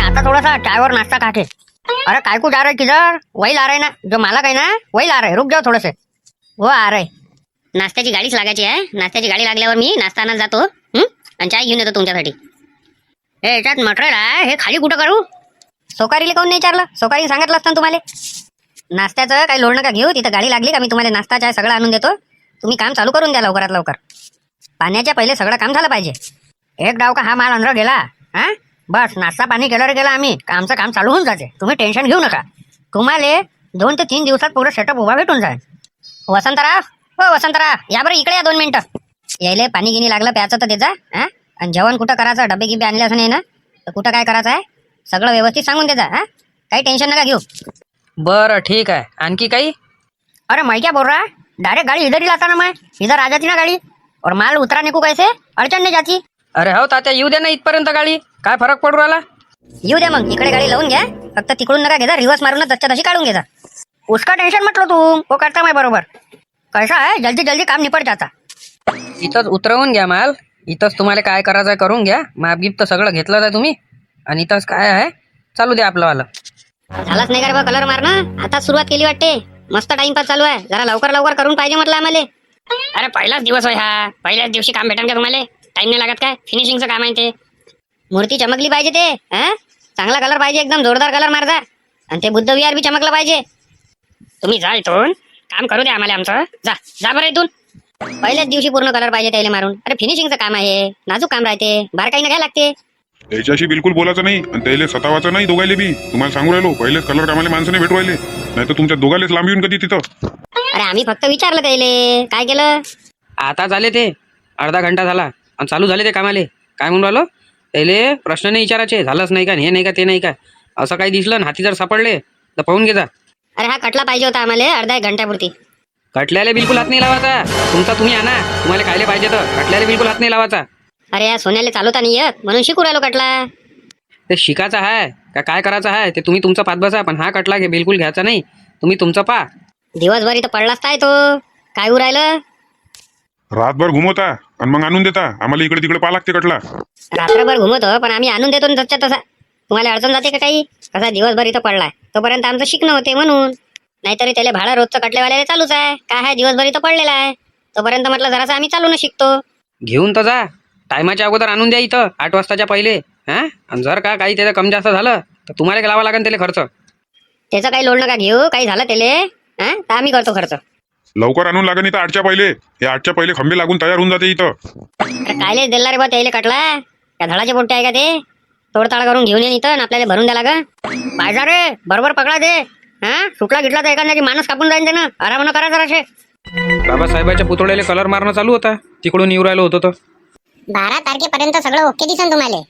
आता थोड़ा सा चाय और नाश्ता खा के। अरे काय को जा रहे किधर? वही ला रहे ना जो मालक आहे ना, वही ला रहे, रुक जाओ थोडेसे, वो आ रहे. नाश्त्याची गाडीच लागायची आहे. नाश्त्याची गाडी लागल्यावर मी नाश्ता आणायला जातो आणि चाय घेऊन येतो तुमच्यासाठी. हे याच्यात मटेरियल आहे, हे खाली कुठं करू? सोकारीला काऊन नाही विचारलं? सोकारी सांगितलं असतं तुम्हाला. नाश्त्याचं काही लोड नका घेऊ, तिथं गाडी लागली का मी तुम्हाला नाश्ता चाय सगळं आणून देतो. तुम्ही काम चालू करून द्या लवकरात लवकर. पाण्याच्या पहिले सगळं काम झालं पाहिजे. एक डाव का हा माल अंदर गेला हा, बस नाश्ता पाणी केल्यावर गेला आम्ही, आमचं काम चालू होऊन जाते. तुम्ही टेन्शन घेऊ नका. तुम्हाला 2 ते 3 दिवसात पूर्ण सेटअप उभा भेटून जाईल. वसंतराव, हो वसंतराव, या बरं इकडे या 2 मिनिटं. यायले पाणी गिनी लागलं प्यायचं तर त्याचा हा, आणि जेवण कुठं करायचं, डबे गिबे आणले असं नाही ना, तर कुठं काय करायचं आहे सगळं व्यवस्थित सांगून द्यायचा. हा, काही टेन्शन नका घेऊ. बरं ठीक आहे. आणखी काही? अरे मैं क्या बोल रहा है, डायरेक्ट गाड़ी इधर ही लाता ना मैं, इधर आ जाती ना गाड़ी, और माल उतराने को कैसे अड़चन नहीं जाती. अरे हो तात्या, येऊ दे ना इथपर्यंत गाडी, काय फरक पडू राहिला. येऊ दे मग, इकडे गाडी लावून घ्या, फक्त तिकडून नका घेता, रिवर्स मारूनच दच्च्या तशी काढून घेता. उसका टेंशन म्हटलं तू, वो करता मैं बरोबर. कैसा है, जल्दी जल्दी काम निपट जाता. इथंच उतरवून घ्या माल, इथंच तुम्हाला काय करायचं आहे करून घ्या. मापगीप तर सगळं घेतलं आहे तुम्ही, आणि इथंच काय आहे चालू द्या आपलं वालं. झालाच नाही का रे बा कलर मारणं, आता सुरुवात केली वाटते. मस्त टाइमपास चालू आहे, जरा लवकर लवकर करून पाहिजे म्हटलं आम्हाला. अरे पहिलाच दिवस आहे हा, पहिल्याच दिवशी काम भेटेल का तुम्हाला? टाइम नाही लागत काय? फिनिशिंगचं काम आहे ते. मूर्ती चमकली पाहिजे ते हा, चांगला कलर पाहिजे, एकदम जोरदार कलर मारजा, आणि ते बुद्ध विहार बी चमकलं पाहिजे. तुम्ही जा इथून, काम करू द्या आम्हाला आमचं. जा जा बरं इथून. पहिल्याच दिवशी पूर्ण कलर पाहिजे त्याला मारून. अरे फिनिशिंगचं काम आहे, नाजूक काम राहते, बार काही ना काय लागते. त्याच्याशी बिलकुल बोलायचं नाही आणि त्याला सतावाचं नाही. दोघायले बी तुम्हाला सांगू राहिलो, पहिलेच कलर कामाले माणसं नाही भेटू राहिले, नाही तर तुमच्या दोघालेच लांब येऊन कधी तिथं. अरे आम्ही फक्त विचारलं त्याले, काय केलं? आता झाले ते अर्धा घंटा झाला आणि चालू झाले ते कामाले. काय म्हणून राहिलो, त्याले प्रश्न नाही विचारायचे, झालंच नाही का, हे नाही का, ते नाही का, असं काही दिसलं हाती जर सापडले तर पाहून घे जा. अरे हा कटला पाहिजे होता आम्हाला अर्धा 1 घंट्यापुरती. कटल्याला बिलकुल हात नाही लावायचा. तुमचा तुम्ही आणा, तुम्हाला खायला पाहिजे तर कटल्याला बिलकुल हात नाही लावायचा. अरे या सोन्याला चालवता नाही येत म्हणून शिकू राहिलो कटला. ते शिकायचं आहे का काय करायचं आहे ते तुम्ही तुमचं पात बसा, पण हा कटला घे बिलकुल घ्यायचा नाही. तुम्ही तुमचं पा. दिवसभर इथं पडलाच काय तो, काय उरायलं? रातभर घुमवता आणि मग आणून देता. आम्हाला इकडे तिकडे पा लागते कटला. रात्रभर घुमतो पण आम्ही आणून देतो ना तसच्या तसा. तुम्हाला अडचण जाते का काही? कसा दिवसभर इथं पडलाय तोपर्यंत आमचं शिकणं होते म्हणून, नाहीतरी त्याला भाडं रोजचं कटलेवाल्याला चालूच आहे. काय आहे, दिवसभर इथं पडलेला आहे तोपर्यंत म्हटलं जरासं आम्ही चालून शिकतो. घेऊन तर जा, टायमाच्या अगोदर आणून द्या इथं 8 वाजताच्या पहिले. हा, आणि जर का काही त्याचं कमी जास्त झालं तर तुम्हाला लावा लागेल त्याला खर्च. त्याचं काही लोड नका घेऊ, काही झालं त्याले हा तर आम्ही करतो खर्च. लवकर आणून लागेल इथं 8च्या पहिले. हे 8च्या पहिले खंबे लागून तयार होऊन जाते इथं. अरे कायले दिला रे बा त्याला कटला, त्या झाडाचे पोट्टे आहे का ते? तोडताळ करून घेऊन ये इथं आपल्याला भरून द्या लागा. पाहिजा रे, बरोबर पकडा दे. हा, सुटला गिटला तर एखाद्याची माणूस कापून जाईन त्यानं, आराम करा जराशे. बाबासाहेबाच्या पुतळ्याला कलर मारणं चालू होता, तिकडून येऊ राहिलो होतो तर 12 तारखेपर्यंत सगळं ओके दिसन तुम्हाला.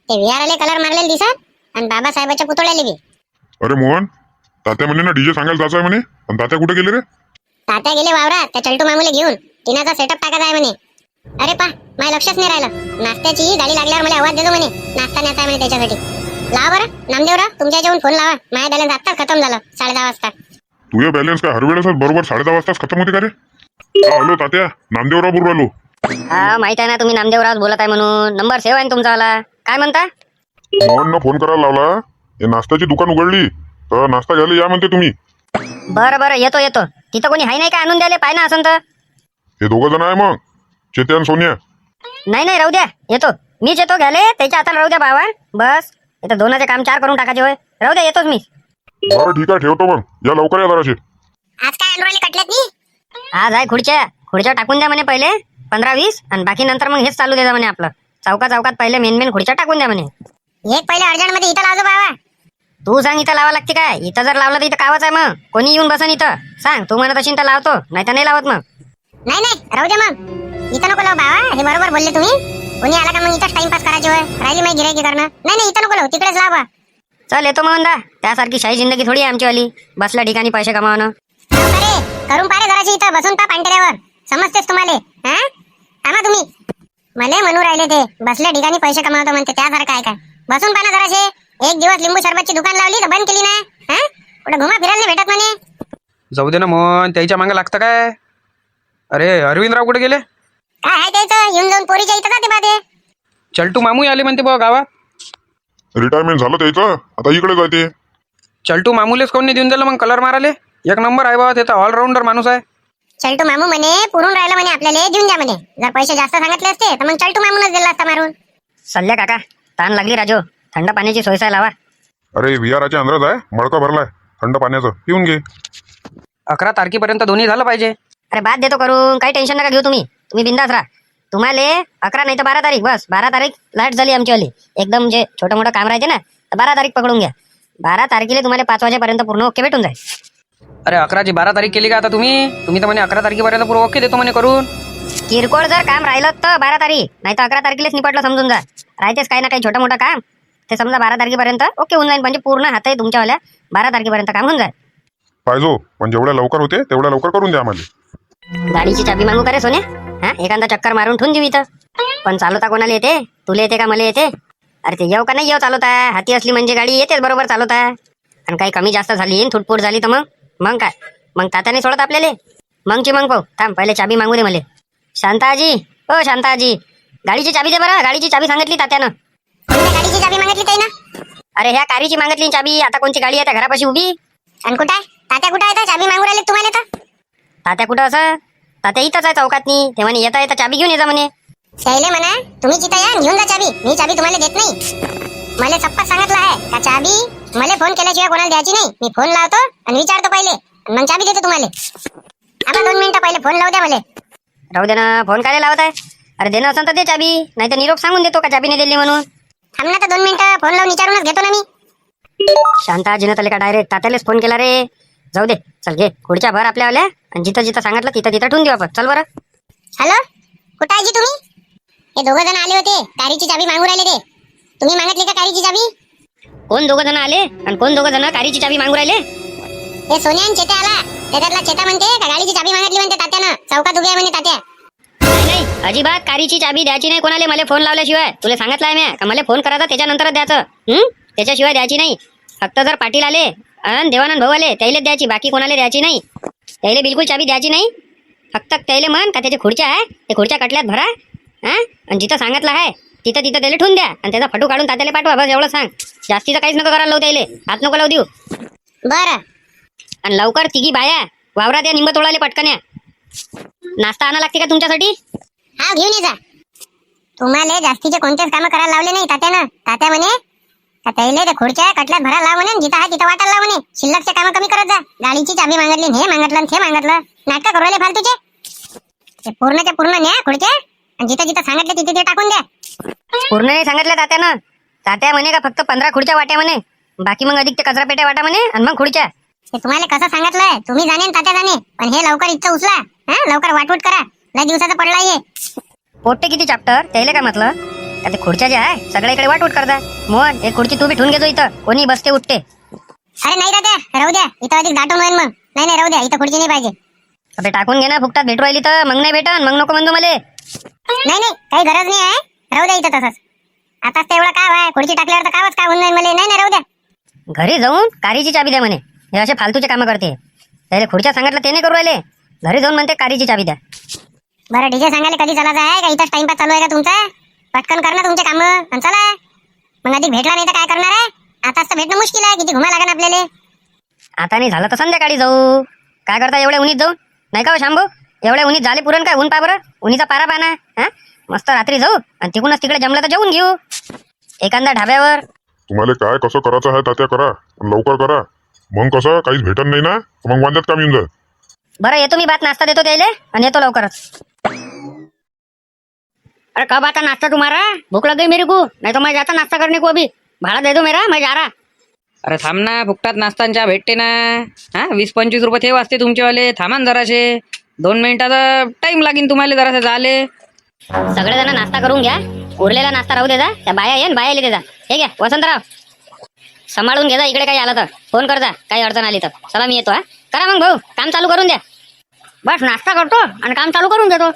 ते विहाराले कलर मारलेले दिसत आणि बाबासाहेबाच्या पुतळ्याले बी. अरे मोहन, तात्या म्हणे ना डीजे सांगायला जायचं आहे म्हणे, आणि तात्या कुठे गेले रे? तात्या गेले वावरात त्या चलटू मामूले घेऊन, टिनाचा सेटअप टाकायचा आहे म्हणे. अरे पा, माझ्या लक्षच नाही राहिलं. नाश्त्याची गाडी लागल्यावर मला आवाज देतो म्हणे, नाश्ता न्यायचा आहे म्हणे त्याच्यासाठी. लावा बरं नामदेवराव, तुमच्या याच्यावरून फोन लावा. माझ्या बॅलन्स आत्ताच खतम झालं 10:30 वाजता. तुझे बॅलन्स काय हर वेळेस बरोबर 10:30 वाजताच खतम होते का रे? हॅलो तात्या, नामदेवराव बोलू राहिलो. हा माहित आहे ना, तुम्ही नामदेवराव बोलत आहे म्हणून. नंबर सेव्ह आहे ना तुमचा वाला. काय म्हणता? मोहननं फोन करायला लावला, हे नाश्त्याची दुकान उघडली तर नाश्ता घ्यायला या म्हणते तुम्ही. बरं बरं येतो येतो. तिथं कोणी हाय नाही का आणून द्यायला? पाय ना असं तर. हे 2 जण आहे मग, चेते आणि सोनिया. नाही नाही राहू द्या, येतो मीच येतो घ्याले. त्याच्या हाताला राहू द्या बाबा. बस इथं 2चे काम 4 करून टाकायचे होय. राहू द्या, येतोच मी. बरं ठीक आहे, ठेवतो मग. या लवकर या जराशे. आज काय आणून कटल्यात नी? आज आहे खुर्च्या टाकून द्या म्हणे पहिले 15-20, आणि बाकी नंतर मग हेच चालू द्या म्हणे आपलं. चौकात पहिले मेन खुर्च्या टाकून द्या म्हणे. एक पहिले अर्जंट मध्ये इथं लावतो बाबा. तू सांग इथं लावा लागते काय? इथं जर लावलं तर इथं कावच आहे मग. कोणी येऊन बसन इथं? सांग, तू म्हणत असेल तर लावतो, नाही तर नाही लावत मग. नाही नाही राहू दे मग, इथं नको लाव बाबा. हे बरोबर बोलले तुम्ही. कोणी आला का मग इथंच टाइमपास करायची होय. राहिली माहिती गिरायकी करणं. नाही नाही इथं नको लाव, तिकडेच लावा. चल येतो मग अंदा. त्यासारखी शाही जिंदगी थोडी आहे आमचीवाली, बसल्या ठिकाणी पैसे कमावणं. अरे करून पारे जराशी इथं बसून पा पांढऱ्यावर. समजतेस तुम्हाला? हा, थांबा तुम्ही. मला म्हणू राहिले ते बसल्या ठिकाणी पैसे कमावतो म्हणते, त्यासारखं आहे काय? बसून पाना जराशे. एक दिवस लिंबू सरबतची दुकान लावली तर बंद केली ना. हा, कुठं घुमा फिरायला नाही भेटत म्हणे. जाऊ दे ना मोहन, त्याच्या मागे लागतं काय? अरे अरविंदराव कुठे गेले? काय आहे त्याचं? येऊन जाऊन पोरीच्या इथं जाते बा ते. चलटू मामू आले म्हणते बघ गावात. रिटायरमेंट झालं त्याचं, आता इकडे जाते. चलटू मामूलेच कोणी देऊन दिलं मग कलर माराले? एक नंबर आहे बाबा, त्याचा ऑलराऊंडर माणूस आहे. चलटू मामू म्हणे पुरून राहिलं म्हणे, आपल्याला देऊन द्या म्हणे. जर पैसे जास्त सांगितले असते तर मग चलटू मामूनच दिला असता मारून. सल्ल्या काका, ताण लागली राजू, थंड पाण्याची सोय लावा. अरे विहाराच्या अंदरच आहे, मडका भरलाय थंड पाण्याचं, पिऊन घे. 11 तारखेपर्यंत दोन्ही झालं पाहिजे. अरे बाद देतो करून, काही टेन्शन नका घेऊ तुम्ही बिंदास राहा. तुम्हाला 11 नाही तर 12 तारीख, बस 12 तारीख लाट झाली आमचीवाली. एकदम जे छोटं मोठं काम राहते ना, तर 12 तारीख पकडून घ्या. 12 तारखेला तुम्हाला 5 वाजेपर्यंत पूर्ण ओके भेटून जाईल. अरे 11ची 12 तारीख केली का आता तुम्ही तर म्हणे 11 तारखेपर्यंत पूर्ण ओके देतो म्हणे करून. किरकोळ जर काम राहिलं तर 12 तारीख, नाही तर 11 तारखेलाच निपटलं समजून जा. राहतेच काही ना काही छोटं मोठं काम, ते समजा 12 तारखेपर्यंत ओके होऊन जाईल. म्हणजे पूर्ण हात आहे तुमच्यावाल्या, 12 तारखेपर्यंत काम होऊन जाईल. पाहिजो पण जेवढ्या लवकर होते तेवढ्या लवकर करून द्या आम्हाला. गाडीची चाबी मागू का रे सोन्या? हा, एखादा चक्कर मारून ठेवून देऊ इथं. पण चालवता कोणाला येते? तुला येते का मला येते? अरे ते येऊ का नाही येऊ चालवता, हाती असली म्हणजे गाडी येतेच बरोबर चालवता. आणि काही कमी जास्त झाली थुटपूट झाली तर मग काय, मग तात्याने सोडत आपल्याला? मग पाहू, थांब पहिले चाबी मागू दे मला. शांताजी, ओ शांताजी, गाडीची चाबी दे बरं. गाडीची चाबी सांगितली तात्यानं. कोणत्या गाडीची चाबी मागितली ताई ना? अरे ह्या कारची मागितली चाबी. आता कोणती गाडी आहे त्या घरापाशी उभी? आणि कुठं आहे तात्या? कुठं आहे तर चाबी मागू राहिले तुम्हाला तर? तात्या कुठं असं? तात्या इथंच आहे चौकातनी. ते म्हणे येता चाबी घेऊन ये जा म्हणे. शैले म्हणा तुम्ही जिथं या घेऊन जा चाबी. मी चाबी तुम्हाला देत नाही. मला सप्पा सांगितलं आहे का चाबी मला फोन केल्याशिवाय कोणाला द्यायची नाही. मी फोन लावतो आणि विचारतो पहिले, मग चाबी देतो तुम्हाला. आता 2 मिनिटं पहिले फोन लावू द्या मला. राहू दे ना, फोन काय लावत आहे? अरे देणं असं तर दे चाबी, नाही तर निरोप सांगून देतो का चाबी नाही दिली म्हणून. थांब ना तर 2 मिनिटं, फोन लावून विचारूनच घेतो ना मी. शांताजीनं त्याला का डायरेक्ट तात्यालाच फोन केला रे. जाऊ दे, चल घे खुर्च्या भर आपल्यावाल्या, आणि जिथं जिथं सांगितलं तिथं ठेवून देऊ आपण. चल बरं. हॅलो, कुठं आहे जी तुम्ही? हे 2 जण आले होते, कारची चाबी मागू राहिले ते. तुम्ही मागितली का कारची चाबी? कोण 2 जण आले आणि कोण 2 जण कारची चाबी मागू राहिले? हे सोन्या आणि चेता आला. त्याच्यातला चेता म्हणते का गाडीची चाबी मागितली म्हणते तात्यानं. चौकात उभी आहे म्हणे तात्या. नाही, अजिबात कारची चाबी द्यायची नाही कोणाला मला फोन लावल्याशिवाय. तुला सांगितलंय मी का मला फोन करायचा त्याच्यानंतरच द्यायचं. त्याच्याशिवाय द्यायची नाही. फक्त जर पाटील आले आणि देवानंद भाऊ आले त्याला द्यायची, बाकी कोणाला द्यायची नाही. त्याला बिलकुल चाबी द्यायची नाही. फक्त त्याला म्हण का त्याच्या खुर्च्या आहे, ते खुर्च्या कटल्यात भरा. आणि जिथं सांगितलं आहे तिथं त्याला ठेवून द्या, आणि त्याचा फोटो काढून तात्याला पाठवा. बस एवढं सांग. जास्तीचं काहीच नको करायला लावू त्याला. हात नको लावू देऊ. बरं. आणि लवकर तिघी बाया वावरात या, निंब तोडाले पटकन या. नाश्ता आणा लागते का तुमच्यासाठी? हा, घेऊन ये जा. तुम्हाला जास्तीचे कोणतेच कामं करायला लावले नाही तात्यानं. तात्या म्हणे का त्याला त्या खुर्च्या कटल्यात भरा लाव म्हणे, जिथं आहे तिथं वाटायला लाव म्हणे. शिल्लकचे कामं कमी करत जा. गाडीची चाबी मागितली, हे मागितलं ते मागितलं, नाटकं करू राहिले फालतूचे. ते पूर्णच्या पूर्ण न्या खुर्च्या, आणि जिथं जिथं सांगितलं तिथे टाकून द्या. पूर्ण नाही सांगितलं तात्यानं. तात्या म्हणे का फक्त 15 खुर्च्या वाट्या म्हणे, बाकी मग अधिक ते कचरा पेट्या वाटा म्हणे, आणि मग खुर्च्या. ते तुम्हाला कसं सांगितलंय तुम्ही जाणे आणि तात्या जाणे, पण हे लवकर इथं उचला. लवकर वाटवूट करा, लय दिवसाचा पडला हे. पोट्टे किती चॅप्टर त्याला काय म्हटलं का? ते खुर्च्या ज्या आहे सगळ्या इकडे वाटूट करता. मोहन, एक खुर्ची तू बी ठेवून घेतो इथं, कोणी बसते उठते. अरे नाही तात्या, राहू द्या. इथं अधिक दाटून होईल मग. नाही राहू द्या, इथं खुर्ची नाही पाहिजे. अबे टाकून घे ना, फुकटात भेटू राहिली तर. मग नाही भेटन, मग नको म्हणतो मला. नाही काही गरज नाही आहे. राहू द्या इथं तसंच. आताच तेवढं काय आहे, खुर्ची टाकल्यावर तर कावच काय होऊन जाईल मला. नाही राहू द्या. घरी जाऊन कारीची चाबी द्या म्हणे. हे असे फालतूचे कामं करते. त्याला खुर्च्या सांगितलं ते नाही करू राहिले. घरी जाऊन म्हणते कारीची चाबी द्या. बरं डीजे सांगायला कधी चालायचं आहे का? इथंच टाइमपास चालू आहे का तुमचा? पटकन कर ना तुमचे कामं आणि चला. मग अधिक भेटला नाही तर काय करणार आहे? आताच तर भेटणं मुश्किल आहे. किती घुमा लागेल आपल्याला. आता नाही झालं तर संध्याकाळी जाऊ. काय करता एवढ्या उन्हीत जाऊन? नाही का शांभू? एवढ्या उन्हीत झाले पुरण काय? ऊन पा बरं, उन्हीचा पारा पाना. मस्त रात्री जाऊ आणि तिकडूनच तिकडे जमलं तर जेवून घेऊ एखाद्या ढाब्यावर. तुम्हाला काय कसं करायचं आहे तात्या करा, लवकर करा. मग कसं काहीच भेटत नाही ना, मग वांद्यात काम येऊन जाईल. बरं येतो मी, बात नाश्ता देतो त्याला आणि येतो लवकरच. अरे कब आता नाश्ता तुम्हारा? भूख लग गई मेरे को, नहीं तो मैं जाता नाश्ता करने को. अभी भाड़ा दे दो मेरा, मैं जा रहा. अरे थांब ना, फुकटात नाश्तांच्या भेटते ना. 20-25 रुपये ते वाजते तुमचेवाले. थांबा ना जराशे, 2 मिनिटाचा टाइम लागेल तुम्हाला जरासे झाले. सगळेजण नाश्ता करून घ्या. उरलेला नाश्ता राहू दे जा. त्या बाया येईन, बाया दे जा. हे घ्या वसंतराव, सांभाळून घे जा. इकडे काही आलं तर फोन कर जा, काही अडचण आली तर. चला मी येतो. करा मग भाऊ, काम चालू करून द्या. बस नाश्ता करतो आणि काम चालू करून देतो.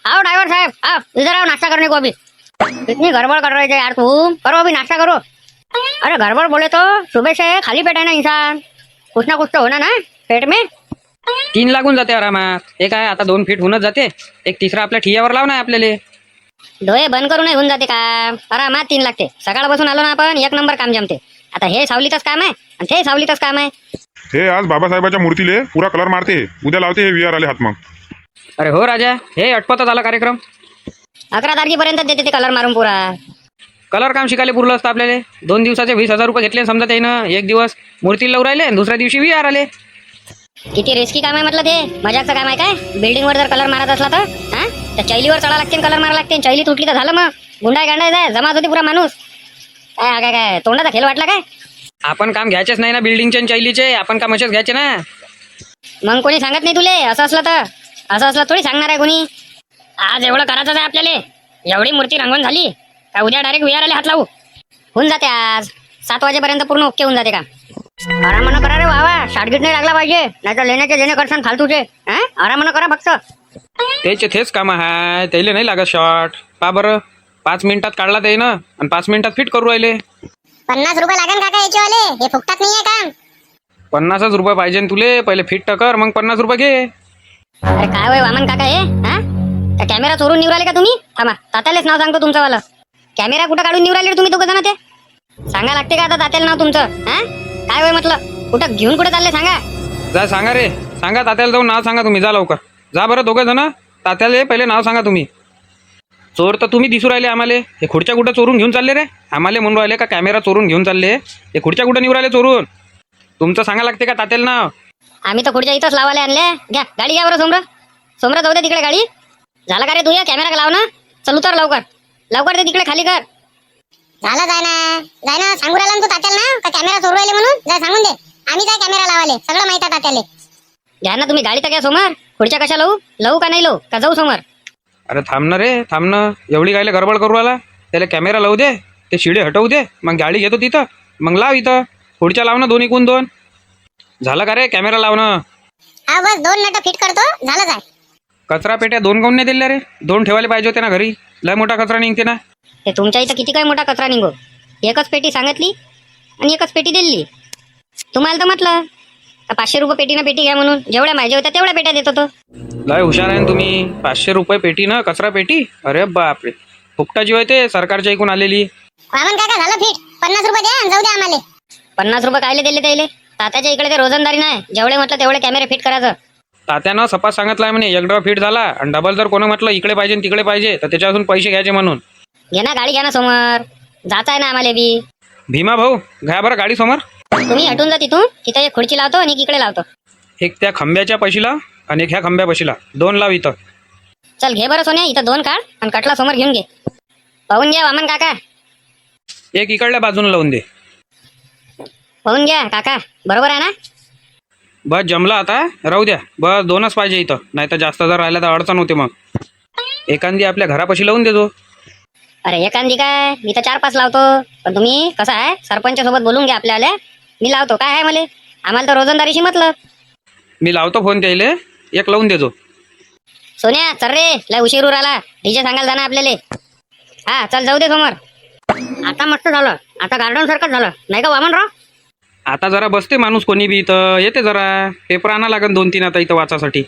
आओ ड्राइवर साहब, आओ इधर आओ, नाश्ता करने को. अभी इतनी गड़बड़ कर रहे थे यार तुम. करो अभी नाश्ता करो. अरे गड़बड़ बोले तो सुबह से खाली पेट है ना इंसान, कुछ ना कुछ तो होना ना पेट में. 3 लागून जाते आरामात. हे काय आता 2 फीट होऊनच जाते. एक तिसरा आपल्या ठियावर लाव ना आपल्याला. डोळे बंद करूनही होऊन जाते काम. आरामात 3 लागते. सकाळपासून आलो ना आपण, 1 नंबर काम जमते. आता हे सावलीतच काम आहे आणि ते सावलीतच काम आहे. हे आज बाबासाहेबाच्या मूर्तीले पुरा कलर मारते, उद्या लावते हे VR आले हात मग. अरे हो राजा, हे अटपतच आला कार्यक्रम. 11 तारखेपर्यंत देते ते कलर मारून पुरा. कलर काम शिकायला पुरलं असतं आपल्याला. 2 दिवसाचे 20,000 रुपये घेतले समजा त्यानं. एक दिवस मूर्तीला लावून राहिले आणि दुसऱ्या दिवशी VR आले. किती रिस्की काम आहे म्हटलं ते. मजाकचं काम आहे काय? बिल्डिंग वर जर कलर मारत असला तर त्या चैलीवर चढा लागते, कलर मारा लागते. चैली तुटली तर झालं मग. गुंडाय गांडाय जाय जमात होती पुरा माणूस. काय काय काय तोंडाचा खेळ वाटला काय? आपण काम घ्यायचेच नाही ना बिल्डिंगचे आणि चैलीचे. आपण काम असेच घ्यायचे ना. मग कोणी सांगत नाही तुले असं असलं तर? असं असलं थोडी सांगणार आहे कोणी. आज एवढं करायचंच आहे आपल्याला. एवढी मूर्ती रंगवून झाली का उद्या डायरेक्ट VR आले हात लावू. होऊन जाते आज 7 वाजेपर्यंत पूर्ण ओके होऊन जाते का. आरामानं करा रे वावा. शाटगीट नाही लागला पाहिजे, नाही तर लेण्याचे जेणे करसान फालतूचे. आरामानं करा फक्त. त्याचे तेच काम आहे, त्याला नाही लागत शॉर्ट. पा बरं 5 मिनिटात काढला ते ना आणि 5 मिनिटात फिट करू राहिले. 50 रुपये लागेल काका याच्यावाले, हे फुकटात नाहीये काम. 50च रुपये पाहिजे तुले. पहिले फिट तर कर, मग 50 रुपये घे. अरे काय वय वामन काका हे. त्या कॅमेरा चोरून निवराले का तुम्ही? थांबा, तात्यालेच नाव सांगतो तुमचं वाला. कॅमेरा कुठं काढून निवराले तुम्ही दोघं जण? ते सांगा लागते का आता तात्याला नाव तुमचं? काय वय म्हटलं, कुठं घेऊन कुठे चालले सांगा. जा सांगा रे, सांगा तात्याला जाऊन नाव सांगा तुम्ही. जा लवकर जा बरं दोघं जण. तात्याला पहिले नाव सांगा तुम्ही. चोर तर तुम्ही दिसू राहिले आम्हाला. हे खुर्च्या कुठं चोरून घेऊन चालले रे? आम्हाला म्हणून राहिले का कॅमेरा चोरून घेऊन चालले? हे खुर्च्या कुठं निवून राहिले चोरून? तुमचं सांगा लागते का तात्याला नाव? आम्ही तर खुर्च्या इथंच लावायला आणल्या. घ्या गाडी घ्या बरं. सोमरा जाऊ दे तिकडे गाडी. झाला का रे तू? या कॅमेरा लाव ना. चल उतर लवकर लवकर, ते तिकडे खाली कर. झालं जाय ना सांगू राहिला ना तू तात्याला ना का कॅमेरा चोरू राहिले म्हणून. जाय सांगून दे, आम्ही जाय कॅमेरा लावाले, सगळं माहित आहे तात्याले. घ्या ना तुम्ही गाडी तर घ्या समोर. खुर्च्या कशा लावू का नाही लावू का जाऊ समोर? अरे थांब ना रे, थांब ना. एवढी गायला गडबड करू आला. त्याला कॅमेरा लावू दे, ते शिडे हटवू दे, मग गाडी घेतो तिथं, मग लाव इथं. खुर्च्या लाव ना 2 एकूण 2. झालं का रे कॅमेरा लावणं? हा बस 2 नट फिट करतो, झालं जाय. कचरा पेट्या 2 काऊन नाही दिल्या रे? 2 ठेवायला पाहिजे होते ना घरी. लय मोठा कचरा निघते ना. ते तुमच्या इथं किती काय मोठा कचरा निघो. एकच पेटी सांगितली आणि एकच पेटी दिली. तुम्हाला तर म्हटलं का 500 रुपये पेटीनं पेटी घ्या म्हणून. जेवढ्या पाहिजे होत्या तेवढ्या पेट्या देत होतो. लय हुशार आहे ना तुम्ही. 500 रुपये पेटी ना कचरा पेटी. अरे बापरे, फुकटाची होय ते, सरकारच्या ऐकून आलेली. वामन काका झालं फिट. 50 रुपये द्या आणि जाऊ द्या आम्हाला. 50 रुपये कायले दिले त्याले? तात्याच्या इकडे ते रोजंदारी नाही. जेवढे म्हटलं तेवढे कॅमेरे फिट करायचं. तात्यानं सपास सांगितलंय म्हणे एक डबा फिट झाला आणि डबल जर कोणी म्हटलं इकडे पाहिजे आणि तिकडे पाहिजे तर त्याच्यापासून पैसे घ्यायचे म्हणून. घे ना गाडी, घ्या ना समोर. जात आहे ना आम्हाला बी. भीमा भाऊ घ्या बरं गाडी समोर. तुम्ही हटून जा तिथून. तिथे एक खुर्ची लावतो आणि एक इकडे लावतो. एक त्या खांब्याच्या पशीला आणि एक ह्या खांब्या पशीला. 2 लाव इथं. चल घे बरं सोन्या, इथं 2 काढ आणि कटला समोर घेऊन घे. पाहून घ्या वामन काका. एक इकडल्या बाजूने लावून दे. पाहून घ्या काका, बरोबर आहे ना? बस जमला आता, राहू द्या. बस 2च पाहिजे इथं, नाही तर जास्त जर राहिलं तर अडचण होते. मग एखादी आपल्या घरापाशी लावून देतो. अरे एखादी काय, मी तर 4-5 लावतो. पण तुम्ही कसं आहे, सरपंच सोबत बोलून घ्या आपल्याला. मी लावतो काय आहे मला, आम्हाला तर रोजंदारीशी मतलब. मी लावतो फोन त्याले, एक लावून देतो. सोन्या चल रे, लय उशीर उर आला. डीजे सांगायला जाणं आपल्याला. हा चल जाऊ दे समोर. आता मस्त झालं. आता गार्डन सारखंच झालं नाही का वामनराव? आता जरा बसते माणूस कोणी बी इथं. येते जरा पेपर आणा लागेल 2-3 आता इथं वाचासाठी.